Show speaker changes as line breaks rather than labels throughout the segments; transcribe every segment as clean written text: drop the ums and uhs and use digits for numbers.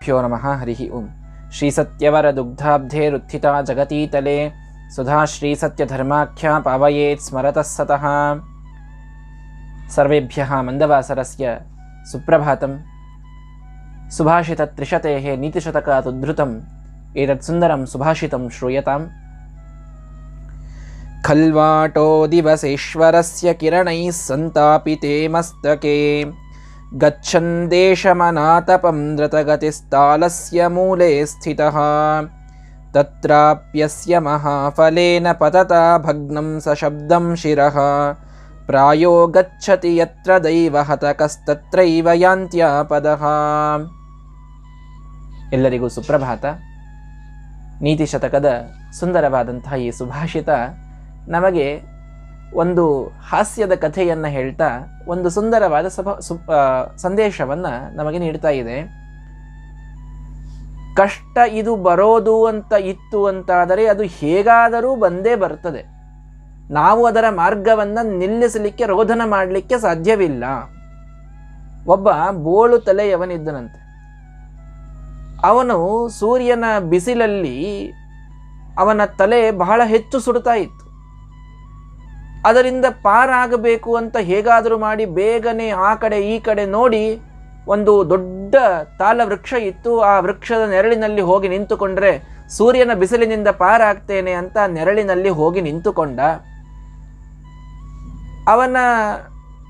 ಗುರುಭ್ಯೋ ನಮಃ. ಹರಿ ಓಂ. ಶ್ರೀ ಸತ್ಯವರ ದುಗ್ಧಾಬ್ಧೇರುತ್ಥಿತಾ ಜಗತೀತಲೆ ಸುಧಾ ಶ್ರೀ ಸತ್ಯಧರ್ಮಾಖ್ಯಾ ಪಾವಯೇತ್ ಸ್ಮರತಃ ಸತಃ. ಸರ್ವೇಭ್ಯಃ ಮಂದವಾಸರಸ್ಯ ಸುಪ್ರಭಾತಂ. ಸುಭಾಷಿತತ್ರಿಶತೇಃ ನೀತಿಶತಕಾತ್ ಉದ್ಧೃತಂ ಏತತ್ ಸುಂದರಂ ಸುಭಾಷಿತಂ ಶ್ರೂಯತಾಂ. ಖಲ್ವಾಟೋ ದಿವಸೇಶ್ವರಸ್ಯ ಕಿರಣೈಃ ಸಂತಾಪಿತೇ ಮಸ್ತಕೆ ಗಚ್ಚನ್ ದೇಶಮನಾತಪಂ ಧೃತಗತಿಸ್ತಾಲಸ್ಯ ಮೂಲೆ ಸ್ಥಿತಃ. ತತ್ರಾಪ್ಯಸ್ಯ ಮಹಾಫಲೇನ ಪತತಾ ಭಗ್ನಂ ಸಶಬ್ದಂ ಶಿರಃ. ಪ್ರಾಯೋ ಗಚ್ಚತಿ ಯತ್ರ ದೈವಹತಕಸ್ತತ್ರೈವ ಯಾಂತ್ಯಾಪದಃ. ಎಲ್ಲರಿಗೂ ಸುಪ್ರಭಾತ. ನೀತಿ ಶತಕದ ಸುಂದರವಾದಂತಹ ಈ ಸುಭಾಷಿತ ನಮಗೆ ಒಂದು ಹಾಸ್ಯದ ಕಥೆಯನ್ನು ಹೇಳ್ತಾ ಒಂದು ಸುಂದರವಾದ ಸಂದೇಶವನ್ನು ನಮಗೆ ನೀಡ್ತಾ ಇದೆ. ಕಷ್ಟ ಇದು ಬರೋದು ಅಂತ ಇತ್ತು ಅಂತಾದರೆ ಅದು ಹೇಗಾದರೂ ಬಂದೇ ಬರ್ತದೆ. ನಾವು ಅದರ ಮಾರ್ಗವನ್ನು ನಿಲ್ಲಿಸಲಿಕ್ಕೆ ರೋಧನ ಮಾಡಲಿಕ್ಕೆ ಸಾಧ್ಯವಿಲ್ಲ. ಒಬ್ಬ ಬೋಳು ತಲೆಯವನಿದ್ದನಂತೆ. ಅವನು ಸೂರ್ಯನ ಬಿಸಿಲಲ್ಲಿ ಅವನ ತಲೆ ಬಹಳ ಹೆಚ್ಚು ಸುಡ್ತಾ ಇತ್ತು. ಅದರಿಂದ ಪಾರಾಗಬೇಕು ಅಂತ ಹೇಗಾದರೂ ಮಾಡಿ ಬೇಗನೆ ಆ ಕಡೆ ಈ ಕಡೆ ನೋಡಿ ಒಂದು ದೊಡ್ಡ ತಾಲ ವೃಕ್ಷ ಇತ್ತು. ಆ ವೃಕ್ಷದ ನೆರಳಿನಲ್ಲಿ ಹೋಗಿ ನಿಂತುಕೊಂಡ್ರೆ ಸೂರ್ಯನ ಬಿಸಿಲಿನಿಂದ ಪಾರಾಗ್ತೇನೆ ಅಂತ ನೆರಳಿನಲ್ಲಿ ಹೋಗಿ ನಿಂತುಕೊಂಡ. ಅವನ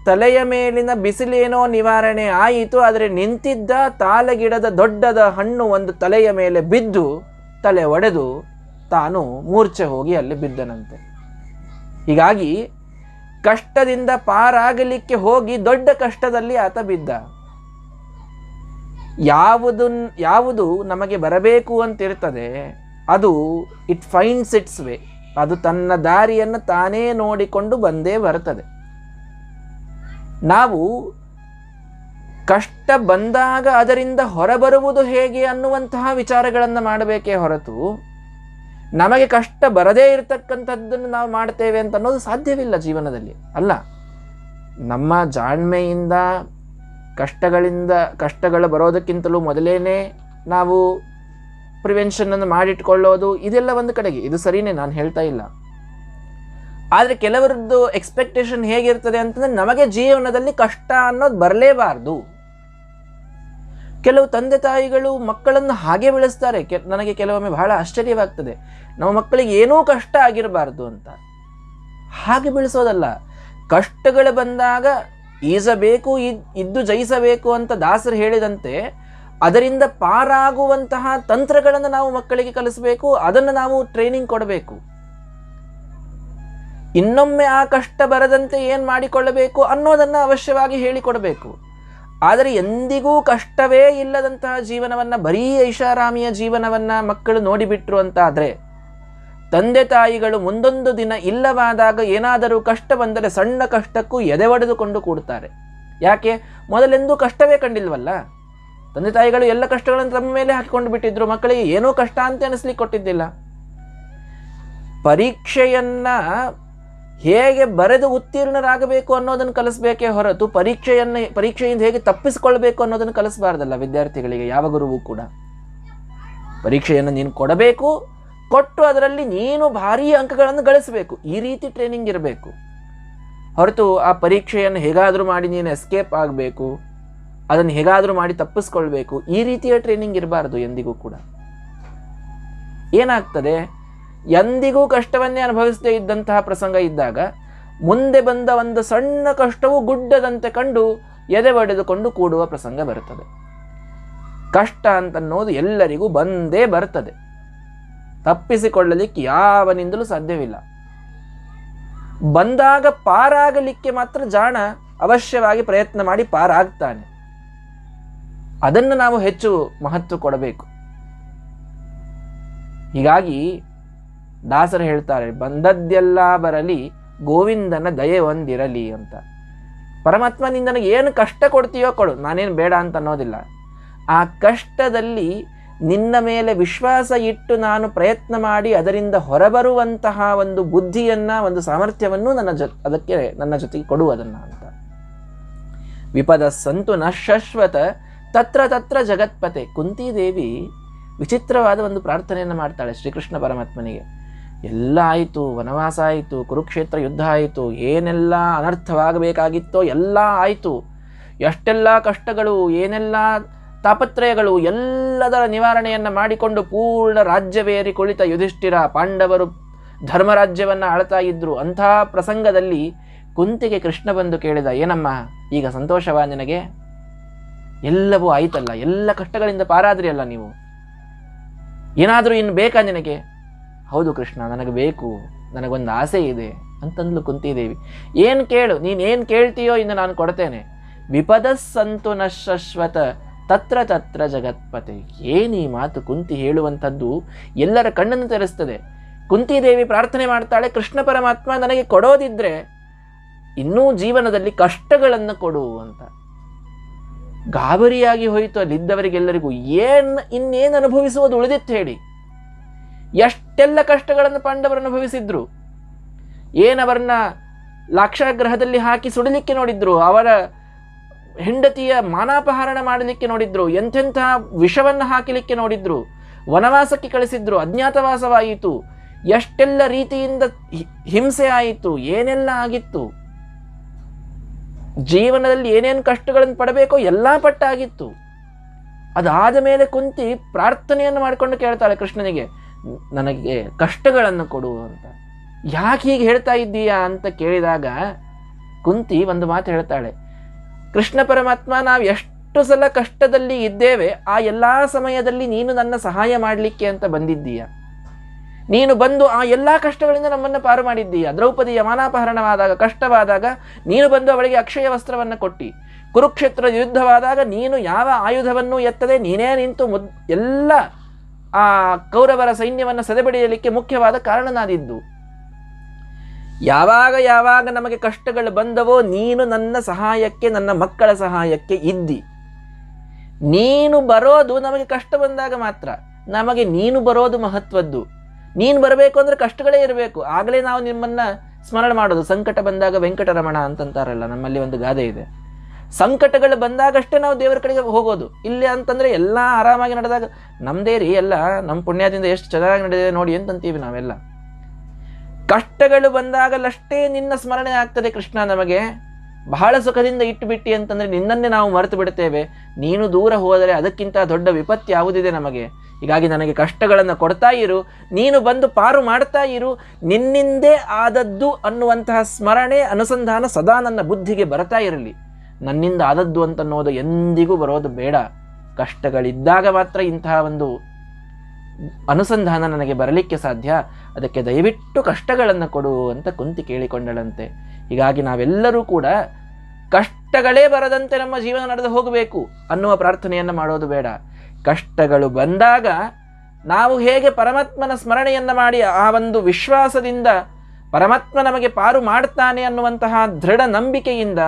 ತಲೆಯ ಮೇಲಿನ ಬಿಸಿಲೇನೋ ನಿವಾರಣೆ ಆಯಿತು. ಆದರೆ ನಿಂತಿದ್ದ ತಾಲಗಿಡದ ದೊಡ್ಡದ ಹಣ್ಣು ಒಂದು ತಲೆಯ ಮೇಲೆ ಬಿದ್ದು ತಲೆ ಒಡೆದು ತಾನು ಮೂರ್ಛೆ ಹೋಗಿ ಅಲ್ಲಿ ಬಿದ್ದನಂತೆ. ಹೀಗಾಗಿ ಕಷ್ಟದಿಂದ ಪಾರಾಗಲಿಕ್ಕೆ ಹೋಗಿ ದೊಡ್ಡ ಕಷ್ಟದಲ್ಲಿ ಆತ ಬಿದ್ದ. ಯಾವುದು ನಮಗೆ ಬರಬೇಕು ಅಂತಿರ್ತದೆ ಅದು ಇಟ್ ಫೈಂಡ್ಸ್ ಇಟ್ಸ್ ವೇ. ಅದು ತನ್ನ ದಾರಿಯನ್ನು ತಾನೇ ನೋಡಿಕೊಂಡು ಬಂದೇ ಬರ್ತದೆ. ನಾವು ಕಷ್ಟ ಬಂದಾಗ ಅದರಿಂದ ಹೊರಬರುವುದು ಹೇಗೆ ಅನ್ನುವಂತಹ ವಿಚಾರಗಳನ್ನು ಮಾಡಬೇಕೇ ಹೊರತು ನಮಗೆ ಕಷ್ಟ ಬರದೇ ಇರತಕ್ಕಂಥದ್ದನ್ನು ನಾವು ಮಾಡ್ತೇವೆ ಅಂತ ಅನ್ನೋದು ಸಾಧ್ಯವಿಲ್ಲ ಜೀವನದಲ್ಲಿ. ಅಲ್ಲ, ನಮ್ಮ ಜಾಣ್ಮೆಯಿಂದ ಕಷ್ಟಗಳು ಬರೋದಕ್ಕಿಂತಲೂ ಮೊದಲೇನೆ ನಾವು ಪ್ರಿವೆನ್ಷನನ್ನು ಮಾಡಿಟ್ಕೊಳ್ಳೋದು ಇದೆಲ್ಲ ಒಂದು ಕಡೆಗೆ, ಇದು ಸರಿನೇ, ನಾನು ಹೇಳ್ತಾ ಇಲ್ಲ. ಆದರೆ ಕೆಲವರದ್ದು ಎಕ್ಸ್ಪೆಕ್ಟೇಷನ್ ಹೇಗಿರ್ತದೆ ಅಂತಂದರೆ ನಮಗೆ ಜೀವನದಲ್ಲಿ ಕಷ್ಟ ಅನ್ನೋದು ಬರಲೇಬಾರ್ದು. ಕೆಲವು ತಂದೆ ತಾಯಿಗಳು ಮಕ್ಕಳನ್ನು ಹಾಗೆ ಬೆಳೆಸ್ತಾರೆ. ನನಗೆ ಕೆಲವೊಮ್ಮೆ ಬಹಳ ಆಶ್ಚರ್ಯವಾಗ್ತದೆ. ನಮ್ಮ ಮಕ್ಕಳಿಗೆ ಏನೂ ಕಷ್ಟ ಆಗಿರಬಾರ್ದು ಅಂತ. ಹಾಗೆ ಬೆಳೆಸೋದಲ್ಲ. ಕಷ್ಟಗಳು ಬಂದಾಗ ಈಸಬೇಕು, ಇದ್ದು ಜಯಿಸಬೇಕು ಅಂತ ದಾಸರು ಹೇಳಿದಂತೆ ಅದರಿಂದ ಪಾರಾಗುವಂತಹ ತಂತ್ರಗಳನ್ನು ನಾವು ಮಕ್ಕಳಿಗೆ ಕಲಿಸಬೇಕು. ಅದನ್ನು ನಾವು ಟ್ರೈನಿಂಗ್ ಕೊಡಬೇಕು. ಇನ್ನೊಮ್ಮೆ ಆ ಕಷ್ಟ ಬರದಂತೆ ಏನು ಮಾಡಿಕೊಳ್ಳಬೇಕು ಅನ್ನೋದನ್ನು ಅವಶ್ಯವಾಗಿ ಹೇಳಿಕೊಡಬೇಕು. ಆದರೆ ಎಂದಿಗೂ ಕಷ್ಟವೇ ಇಲ್ಲದಂತಹ ಜೀವನವನ್ನು, ಬರೀ ಐಷಾರಾಮಿಯ ಜೀವನವನ್ನು ಮಕ್ಕಳು ನೋಡಿಬಿಟ್ರು ಅಂತಾದರೆ ತಂದೆ ತಾಯಿಗಳು ಮುಂದೊಂದು ದಿನ ಇಲ್ಲವಾದಾಗ ಏನಾದರೂ ಕಷ್ಟ ಬಂದರೆ ಸಣ್ಣ ಕಷ್ಟಕ್ಕೂ ಎದೆ ಒಡೆದುಕೊಂಡು ಕೂಡ್ತಾರೆ. ಯಾಕೆ? ಮೊದಲೆಂದೂ ಕಷ್ಟವೇ ಕಂಡಿಲ್ವಲ್ಲ. ತಂದೆ ತಾಯಿಗಳು ಎಲ್ಲ ಕಷ್ಟಗಳನ್ನು ತಮ್ಮ ಮೇಲೆ ಹಾಕಿಕೊಂಡು ಬಿಟ್ಟಿದ್ರು. ಮಕ್ಕಳಿಗೆ ಏನೂ ಕಷ್ಟ ಅಂತ ಅನಿಸ್ಲಿಕ್ಕೆ ಕೊಟ್ಟಿದ್ದಿಲ್ಲ. ಪರೀಕ್ಷೆಯನ್ನು ಹೇಗೆ ಬರೆದು ಉತ್ತೀರ್ಣರಾಗಬೇಕು ಅನ್ನೋದನ್ನು ಕಲಿಸ್ಬೇಕೇ ಹೊರತು ಪರೀಕ್ಷೆಯಿಂದ ಹೇಗೆ ತಪ್ಪಿಸಿಕೊಳ್ಬೇಕು ಅನ್ನೋದನ್ನು ಕಲಿಸಬಾರ್ದಲ್ಲ ವಿದ್ಯಾರ್ಥಿಗಳಿಗೆ. ಯಾವ ಗುರುವು ಕೂಡ ಪರೀಕ್ಷೆಯನ್ನು ನೀನು ಕೊಡಬೇಕು, ಕೊಟ್ಟು ಅದರಲ್ಲಿ ನೀನು ಭಾರೀ ಅಂಕಗಳನ್ನು ಗಳಿಸಬೇಕು, ಈ ರೀತಿ ಟ್ರೈನಿಂಗ್ ಇರಬೇಕು ಹೊರತು ಆ ಪರೀಕ್ಷೆಯನ್ನು ಹೇಗಾದರೂ ಮಾಡಿ ನೀನು ಎಸ್ಕೇಪ್ ಆಗಬೇಕು, ಅದನ್ನು ಹೇಗಾದರೂ ಮಾಡಿ ತಪ್ಪಿಸ್ಕೊಳ್ಬೇಕು, ಈ ರೀತಿಯ ಟ್ರೈನಿಂಗ್ ಇರಬಾರ್ದು ಎಂದಿಗೂ ಕೂಡ. ಏನಾಗ್ತದೆ? ಎಂದಿಗೂ ಕಷ್ಟವನ್ನೇ ಅನುಭವಿಸದೇ ಇದ್ದಂತಹ ಪ್ರಸಂಗ ಇದ್ದಾಗ ಮುಂದೆ ಬಂದ ಒಂದು ಸಣ್ಣ ಕಷ್ಟವು ಗುಡ್ಡದಂತೆ ಕಂಡು ಎದೆ ಒಡೆದುಕೊಂಡು ಕೂಡುವ ಪ್ರಸಂಗ ಬರುತ್ತದೆ. ಕಷ್ಟ ಅಂತನ್ನೋದು ಎಲ್ಲರಿಗೂ ಬಂದೇ ಬರ್ತದೆ. ತಪ್ಪಿಸಿಕೊಳ್ಳಲಿಕ್ಕೆ ಯಾವನಿಂದಲೂ ಸಾಧ್ಯವಿಲ್ಲ. ಬಂದಾಗ ಪಾರಾಗಲಿಕ್ಕೆ ಮಾತ್ರ ಜಾಣ ಅವಶ್ಯವಾಗಿ ಪ್ರಯತ್ನ ಮಾಡಿ ಪಾರಾಗ್ತಾನೆ. ಅದನ್ನು ನಾವು ಹೆಚ್ಚು ಮಹತ್ವ ಕೊಡಬೇಕು. ಹೀಗಾಗಿ ದಾಸರು ಹೇಳ್ತಾರೆ, ಬಂದದ್ದೆಲ್ಲ ಬರಲಿ ಗೋವಿಂದನ ದಯೆ ಒಂದಿರಲಿ ಅಂತ. ಪರಮಾತ್ಮ ನೀನು ನನಗೆ ಏನು ಕಷ್ಟ ಕೊಡ್ತೀಯೋ ಕೊಡು, ನಾನೇನು ಬೇಡ ಅಂತ ಅನ್ನೋದಿಲ್ಲ. ಆ ಕಷ್ಟದಲ್ಲಿ ನಿನ್ನ ಮೇಲೆ ವಿಶ್ವಾಸ ಇಟ್ಟು ನಾನು ಪ್ರಯತ್ನ ಮಾಡಿ ಅದರಿಂದ ಹೊರಬರುವಂತಹ ಒಂದು ಬುದ್ಧಿಯನ್ನು, ಒಂದು ಸಾಮರ್ಥ್ಯವನ್ನು ನನ್ನ ಜೊತೆಗೆ ಕೊಡುವುದನ್ನು ಅಂತ. ವಿಪದ ಸಂತು ನ ಶಾಶ್ವತ ತತ್ರ ತತ್ರ ಜಗತ್ಪತೆ. ಕುಂತಿದೇವಿ ವಿಚಿತ್ರವಾದ ಒಂದು ಪ್ರಾರ್ಥನೆಯನ್ನು ಮಾಡ್ತಾಳೆ ಶ್ರೀಕೃಷ್ಣ ಪರಮಾತ್ಮನಿಗೆ. ಎಲ್ಲ ಆಯಿತು, ವನವಾಸ ಆಯಿತು, ಕುರುಕ್ಷೇತ್ರ ಯುದ್ಧ ಆಯಿತು, ಏನೆಲ್ಲ ಅನರ್ಥವಾಗಬೇಕಾಗಿತ್ತೋ ಎಲ್ಲ ಆಯಿತು, ಎಷ್ಟೆಲ್ಲ ಕಷ್ಟಗಳು, ಏನೆಲ್ಲ ತಾಪತ್ರಯಗಳು, ಎಲ್ಲದರ ನಿವಾರಣೆಯನ್ನು ಮಾಡಿಕೊಂಡು ಪೂರ್ಣ ರಾಜ್ಯವೇರಿ ಕುಳಿತ ಯುಧಿಷ್ಠಿರ, ಪಾಂಡವರು ಧರ್ಮರಾಜ್ಯವನ್ನು ಆಳ್ತಾ ಇದ್ರು. ಅಂಥ ಪ್ರಸಂಗದಲ್ಲಿ ಕುಂತಿಗೆ ಕೃಷ್ಣ ಬಂದು ಕೇಳಿದ, ಏನಮ್ಮ ಈಗ ಸಂತೋಷವಾ ನಿನಗೆ? ಎಲ್ಲವೂ ಆಯ್ತಲ್ಲ, ಎಲ್ಲ ಕಷ್ಟಗಳಿಂದ ಪಾರಾದ್ರಿ ಅಲ್ಲ ನೀವು, ಏನಾದರೂ ಇನ್ನು ಬೇಕಾ ನಿನಗೆ? ಹೌದು ಕೃಷ್ಣ, ನನಗೆ ಬೇಕು, ನನಗೊಂದು ಆಸೆ ಇದೆ ಅಂತಂದ್ಲು ಕುಂತಿದೇವಿ. ಏನು ಕೇಳು, ನೀನೇನು ಕೇಳ್ತೀಯೋ ಇನ್ನು ನಾನು ಕೊಡ್ತೇನೆ. ವಿಪದಸ್ಸಂತು ನ ಶಾಶ್ವತ ತತ್ರ ತತ್ರ ಜಗತ್ಪತೆ. ಏನು ಈ ಮಾತು ಕುಂತಿ ಹೇಳುವಂಥದ್ದು ಎಲ್ಲರ ಕಣ್ಣನ್ನು ತೆರೆಸ್ತದೆ. ಕುಂತಿದೇವಿ ಪ್ರಾರ್ಥನೆ ಮಾಡ್ತಾಳೆ, ಕೃಷ್ಣ ಪರಮಾತ್ಮ ನನಗೆ ಕೊಡೋದಿದ್ರೆ ಇನ್ನೂ ಜೀವನದಲ್ಲಿ ಕಷ್ಟಗಳನ್ನು ಕೊಡು ಅಂತ. ಗಾಬರಿಯಾಗಿ ಹೋಯಿತು ಅಲ್ಲಿದ್ದವರಿಗೆಲ್ಲರಿಗೂ. ಇನ್ನೇನು ಅನುಭವಿಸುವುದು ಉಳಿದಿತ್ತು ಹೇಳಿ? ಎಷ್ಟೆಲ್ಲ ಕಷ್ಟಗಳನ್ನು ಪಾಂಡವರು ಅನುಭವಿಸಿದ್ರು. ಏನವರನ್ನ ಲಾಕ್ಷಾಗ್ರಹದಲ್ಲಿ ಹಾಕಿ ಸುಡಲಿಕ್ಕೆ ನೋಡಿದ್ರು, ಅವರ ಹೆಂಡತಿಯ ಮಾನಾಪಹರಣ ಮಾಡಲಿಕ್ಕೆ ನೋಡಿದ್ರು, ಎಂತೆಂಥ ವಿಷವನ್ನು ಹಾಕಲಿಕ್ಕೆ ನೋಡಿದ್ರು, ವನವಾಸಕ್ಕೆ ಕಳಿಸಿದ್ರು, ಅಜ್ಞಾತವಾಸವಾಯಿತು, ಎಷ್ಟೆಲ್ಲ ರೀತಿಯಿಂದ ಹಿಂಸೆ ಆಯಿತು, ಏನೆಲ್ಲ ಆಗಿತ್ತು. ಜೀವನದಲ್ಲಿ ಏನೇನು ಕಷ್ಟಗಳನ್ನು ಪಡಬೇಕೋ ಎಲ್ಲ ಪಟ್ಟಾಗಿತ್ತು. ಅದಾದ ಮೇಲೆ ಕುಂತಿ ಪ್ರಾರ್ಥನೆಯನ್ನು ಮಾಡಿಕೊಂಡು ಕೇಳ್ತಾಳೆ ಕೃಷ್ಣನಿಗೆ, ನನಗೆ ಕಷ್ಟಗಳನ್ನು ಕೊಡು ಅಂತ. ಯಾಕೆ ಹೀಗೆ ಹೇಳ್ತಾ ಇದ್ದೀಯಾ ಅಂತ ಕೇಳಿದಾಗ ಕುಂತಿ ಒಂದು ಮಾತು ಹೇಳ್ತಾಳೆ, ಕೃಷ್ಣ ಪರಮಾತ್ಮ, ನಾವು ಎಷ್ಟು ಸಲ ಕಷ್ಟದಲ್ಲಿ ಇದ್ದೇವೆ, ಆ ಎಲ್ಲ ಸಮಯದಲ್ಲಿ ನೀನು ನನ್ನ ಸಹಾಯ ಮಾಡಲಿಕ್ಕೆ ಅಂತ ಬಂದಿದ್ದೀಯ. ನೀನು ಬಂದು ಆ ಎಲ್ಲ ಕಷ್ಟಗಳಿಂದ ನಮ್ಮನ್ನು ಪಾರು ಮಾಡಿದ್ದೀಯ. ದ್ರೌಪದಿಯ ಮಾನಾಪಹರಣವಾದಾಗ, ಕಷ್ಟವಾದಾಗ ನೀನು ಬಂದು ಅವಳಿಗೆ ಅಕ್ಷಯ ವಸ್ತ್ರವನ್ನು ಕೊಟ್ಟಿ. ಕುರುಕ್ಷೇತ್ರ ಯುದ್ಧವಾದಾಗ ನೀನು ಯಾವ ಆಯುಧವನ್ನು ಎತ್ತದೆ ನೀನೇ ನಿಂತು ಎಲ್ಲ ಆ ಕೌರವರ ಸೈನ್ಯವನ್ನು ಸದೆಬಡಿಯಲಿಕ್ಕೆ ಮುಖ್ಯವಾದ ಕಾರಣನಾದಿದ್ದು. ಯಾವಾಗ ನಮಗೆ ಕಷ್ಟಗಳು ಬಂದವೋ ನೀನು ನನ್ನ ಸಹಾಯಕ್ಕೆ, ನನ್ನ ಮಕ್ಕಳ ಸಹಾಯಕ್ಕೆ ಇದ್ದಿ. ನೀನು ಬರೋದು ನಮಗೆ ಕಷ್ಟ ಬಂದಾಗ ಮಾತ್ರ. ನಮಗೆ ನೀನು ಬರೋದು ಮಹತ್ವದ್ದು. ನೀನು ಬರಬೇಕು ಅಂದರೆ ಕಷ್ಟಗಳೇ ಇರಬೇಕು, ಆಗಲೇ ನಾವು ನಿಮ್ಮನ್ನು ಸ್ಮರಣೆ ಮಾಡೋದು. ಸಂಕಟ ಬಂದಾಗ ವೆಂಕಟರಮಣ ಅಂತಂತಾರಲ್ಲ, ನಮ್ಮಲ್ಲಿ ಒಂದು ಗಾದೆ ಇದೆ. ಸಂಕಟಗಳು ಬಂದಾಗಷ್ಟೇ ನಾವು ದೇವರ ಕಡೆಗೆ ಹೋಗೋದು. ಇಲ್ಲಿ ಅಂತಂದರೆ ಎಲ್ಲ ಆರಾಮಾಗಿ ನಡೆದಾಗ ನಮ್ಮದೇ ರೀ, ಎಲ್ಲ ನಮ್ಮ ಪುಣ್ಯದಿಂದ ಎಷ್ಟು ಚೆನ್ನಾಗಿ ನಡೆದಿದೆ ನೋಡಿ ಅಂತಂತೀವಿ ನಾವೆಲ್ಲ. ಕಷ್ಟಗಳು ಬಂದಾಗಲಷ್ಟೇ ನಿನ್ನ ಸ್ಮರಣೆ ಆಗ್ತದೆ ಕೃಷ್ಣ. ನಮಗೆ ಬಹಳ ಸುಖದಿಂದ ಇಟ್ಟುಬಿಟ್ಟಿ ಅಂತಂದರೆ ನಿನ್ನನ್ನೇ ನಾವು ಮರೆತು ಬಿಡ್ತೇವೆ. ನೀನು ದೂರ ಹೋದರೆ ಅದಕ್ಕಿಂತ ದೊಡ್ಡ ವಿಪತ್ತು ಯಾವುದಿದೆ ನಮಗೆ? ಹೀಗಾಗಿ ನನಗೆ ಕಷ್ಟಗಳನ್ನು ಕೊಡ್ತಾ ಇರು, ನೀನು ಬಂದು ಪಾರು ಮಾಡ್ತಾ ಇರು. ನಿನ್ನಿಂದೇ ಆದದ್ದು ಅನ್ನುವಂತಹ ಸ್ಮರಣೆ, ಅನುಸಂಧಾನ ಸದಾ ನನ್ನ ಬುದ್ಧಿಗೆ ಬರ್ತಾ ಇರಲಿ. ನನ್ನಿಂದ ಆದದ್ದು ಅಂತನ್ನೋದು ಎಂದಿಗೂ ಬರೋದು ಬೇಡ. ಕಷ್ಟಗಳಿದ್ದಾಗ ಮಾತ್ರ ಇಂತಹ ಒಂದು ಅನುಸಂಧಾನ ನನಗೆ ಬರಲಿಕ್ಕೆ ಸಾಧ್ಯ. ಅದಕ್ಕೆ ದಯವಿಟ್ಟು ಕಷ್ಟಗಳನ್ನು ಕೊಡು ಅಂತ ಕುಂತಿ ಕೇಳಿಕೊಂಡಳಂತೆ. ಹೀಗಾಗಿ ನಾವೆಲ್ಲರೂ ಕೂಡ ಕಷ್ಟಗಳೇ ಬರದಂತೆ ನಮ್ಮ ಜೀವನ ನಡೆದು ಹೋಗಬೇಕು ಅನ್ನುವ ಪ್ರಾರ್ಥನೆಯನ್ನು ಮಾಡೋದು ಬೇಡ. ಕಷ್ಟಗಳು ಬಂದಾಗ ನಾವು ಹೇಗೆ ಪರಮಾತ್ಮನ ಸ್ಮರಣೆಯನ್ನು ಮಾಡಿ ಆ ಒಂದು ವಿಶ್ವಾಸದಿಂದ ಪರಮಾತ್ಮ ನಮಗೆ ಪಾರು ಮಾಡ್ತಾನೆ ಅನ್ನುವಂತಹ ದೃಢ ನಂಬಿಕೆಯಿಂದ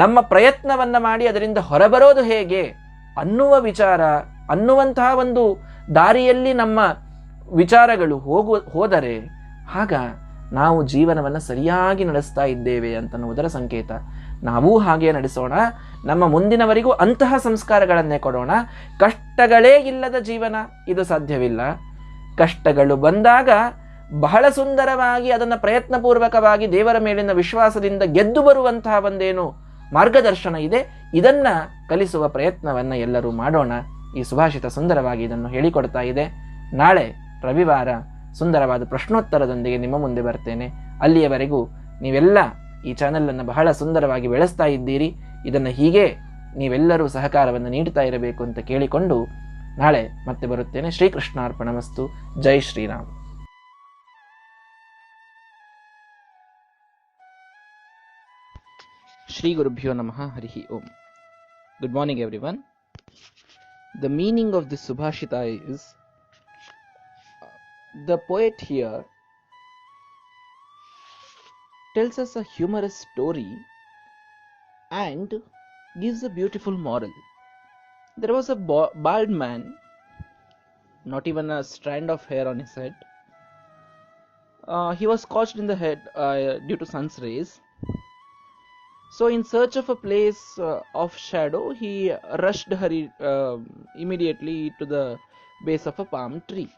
ನಮ್ಮ ಪ್ರಯತ್ನವನ್ನು ಮಾಡಿ ಅದರಿಂದ ಹೊರಬರೋದು ಹೇಗೆ ಅನ್ನುವ ವಿಚಾರ, ಅನ್ನುವಂತಹ ಒಂದು ದಾರಿಯಲ್ಲಿ ನಮ್ಮ ವಿಚಾರಗಳು ಹೋದರೆ ಆಗ ನಾವು ಜೀವನವನ್ನು ಸರಿಯಾಗಿ ನಡೆಸ್ತಾ ಇದ್ದೇವೆ ಅಂತನ್ನುವುದರ ಸಂಕೇತ. ನಾವೂ ಹಾಗೆ ನಡೆಸೋಣ, ನಮ್ಮ ಮುಂದಿನವರಿಗೂ ಅಂತಹ ಸಂಸ್ಕಾರಗಳನ್ನೇ ಕೊಡೋಣ. ಕಷ್ಟಗಳೇ ಇಲ್ಲದ ಜೀವನ ಇದು ಸಾಧ್ಯವಿಲ್ಲ. ಕಷ್ಟಗಳು ಬಂದಾಗ ಬಹಳ ಸುಂದರವಾಗಿ ಅದನ್ನು ಪ್ರಯತ್ನಪೂರ್ವಕವಾಗಿ ದೇವರ ಮೇಲಿನ ವಿಶ್ವಾಸದಿಂದ ಗೆದ್ದು ಬರುವಂತಹ ಒಂದೇನು ಮಾರ್ಗದರ್ಶನ ಇದೆ, ಇದನ್ನು ಕಲಿಸುವ ಪ್ರಯತ್ನವನ್ನು ಎಲ್ಲರೂ ಮಾಡೋಣ. ಈ ಸುಭಾಷಿತ ಸುಂದರವಾಗಿ ಇದನ್ನು ಹೇಳಿಕೊಡ್ತಾ ಇದೆ. ನಾಳೆ ರವಿವಾರ ಸುಂದರವಾದ ಪ್ರಶ್ನೋತ್ತರದೊಂದಿಗೆ ನಿಮ್ಮ ಮುಂದೆ ಬರ್ತೇನೆ. ಅಲ್ಲಿಯವರೆಗೂ ನೀವೆಲ್ಲ ಈ ಚಾನಲನ್ನು ಬಹಳ ಸುಂದರವಾಗಿ ಬೆಳೆಸ್ತಾ ಇದ್ದೀರಿ. ಇದನ್ನು ಹೀಗೆ ನೀವೆಲ್ಲರೂ ಸಹಕಾರವನ್ನು ನೀಡ್ತಾ ಇರಬೇಕು ಅಂತ ಕೇಳಿಕೊಂಡು ನಾಳೆ ಮತ್ತೆ ಬರುತ್ತೇನೆ. ಶ್ರೀಕೃಷ್ಣಾರ್ಪಣಮಸ್ತು. ಜೈ ಶ್ರೀರಾಮ್. ಶ್ರೀ ಗುರುಭ್ಯೋ ನಮಃ. Hari Om. Good morning everyone. The meaning of this Subhashita is, the poet here tells us a humorous story and gives a beautiful moral. There was a bald man, not even a strand of hair on his head. He was scorched in the head due to sun's rays. So in search of a place of shadow, he rushed immediately to the base of a palm tree.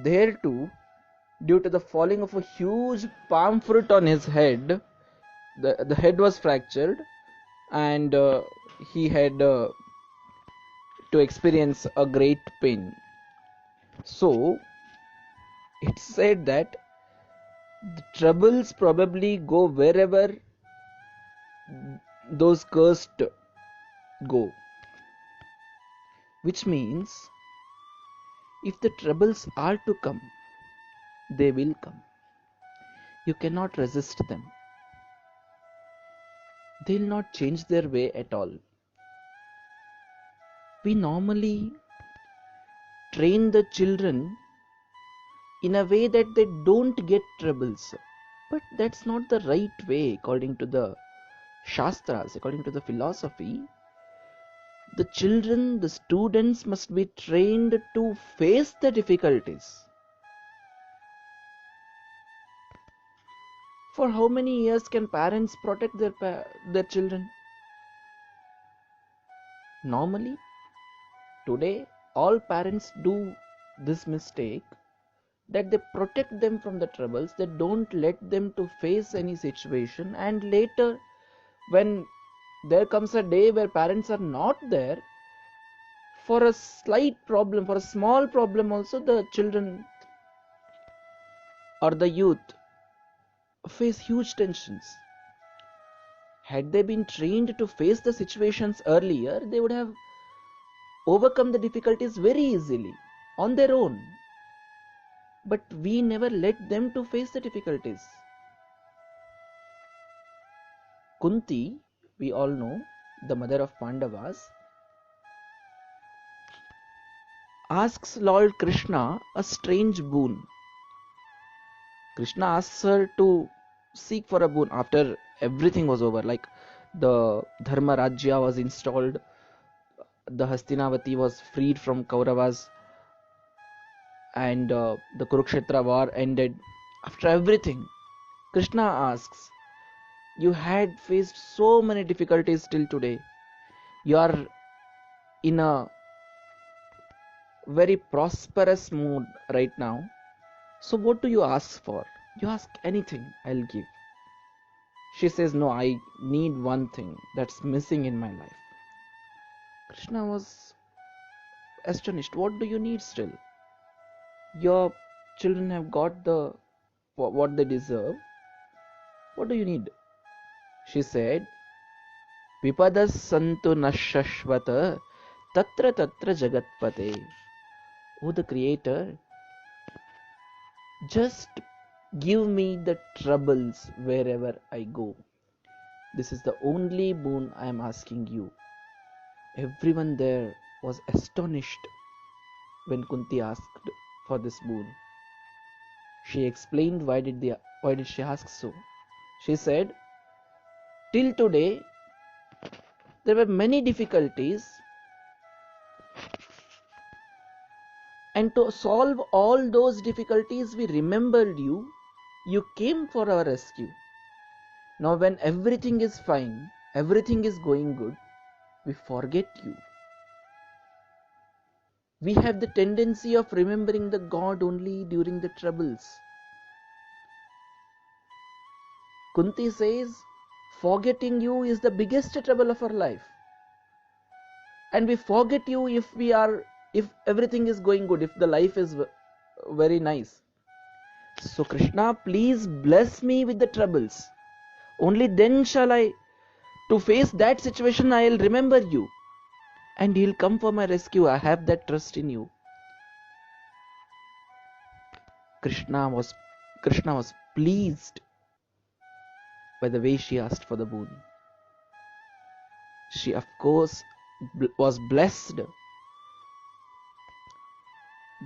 There too, due to the falling of a huge palm fruit on his head, the head was fractured, and he had to experience a great pain. So it's said that the troubles probably go wherever those cursed go, which means if the troubles are to come, they will come. You cannot resist them. They'll not change their way at all. We normally train the children in a way that they don't get troubles, but that's not the right way according to the Shastras, according to the philosophy. The children, the students must be trained to face the difficulties. For how many years can parents protect their children? Normally, today, all parents do this mistake, that they protect them from the troubles, they don't let them to face any situation, and later when there comes a day where parents are not there, for a slight problem, for a small problem also, the children or the youth face huge tensions. Had they been trained to face the situations earlier, they would have overcome the difficulties very easily on their own. But we never let them to face the difficulties. Kunti, we all know, the mother of Pandavas, asks Lord Krishna a strange boon. Krishna asks her to seek for a boon after everything was over, like the Dharma Rajya was installed, the Hastinavati was freed from Kauravas, and the Kurukshetra war ended. After everything, Krishna asks, you had faced so many difficulties till today. You are in a very prosperous mood right now. So what do you ask for? You ask anything, I'll give. She says, no, I need one thing that's missing in my life. Krishna was astonished. What do you need still? Your children have got what they deserve. What do you need? She said, Vipadas santu nashashvata tatra tatra jagatpate. Oh, the Creator, just give me the troubles wherever I go. This is the only boon I am asking you. Everyone there was astonished when Kunti asked for this boon. She explained why did she ask so. She said, till today there were many difficulties, and to solve all those difficulties we remembered you. You came for our rescue. Now when everything is fine, everything is going good, we forget you. We have the tendency of remembering the God only during the troubles. Kunti says, forgetting you is the biggest trouble of our life. And we forget you if everything is going good, if the life is very nice. So Krishna, please bless me with the troubles. Only then shall I, to face that situation, I will remember you. And He'll come for my rescue. I have that trust in you. Krishna was pleased by the way she asked for the boon. She, of course, was blessed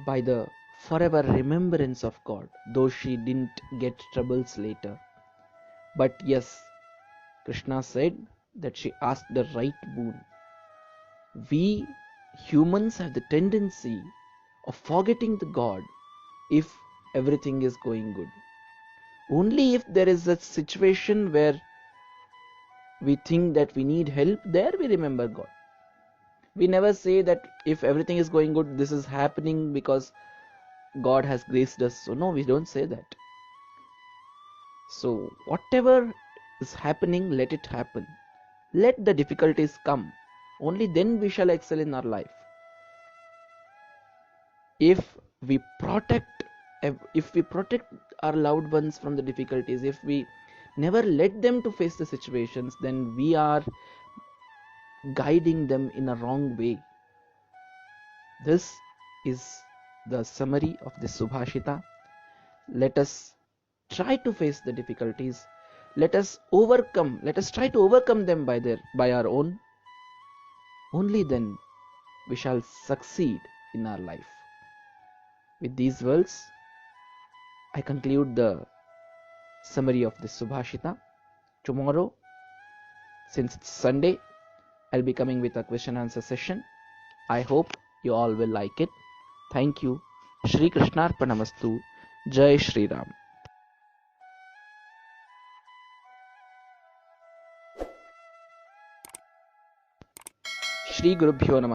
by the forever remembrance of God, though she didn't get troubles later. But yes, Krishna said that she asked the right boon. We humans have the tendency of forgetting the God if everything is going good. Only if there is a situation where we think that we need help, there we remember God. We never say that if everything is going good, this is happening because God has graced us. So no, we don't say that. So whatever is happening, let it happen. Let the difficulties come. Only then we shall excel in our life. If we protect our loved ones from the difficulties, if we never let them to face the situations, then we are guiding them in a wrong way. This is the summary of this Subhashita. Let us try to face the difficulties. Let us try to overcome them by our own. Only then we shall succeed in our life. With these words, I conclude the summary of this Subhashita. Tomorrow, since it's Sunday, I'll be coming with a question answer session. I hope you all will like it. Thank you. Shri Krishnarpanamastu. Jai Shri Ram. Shri Gurubhyo Namah.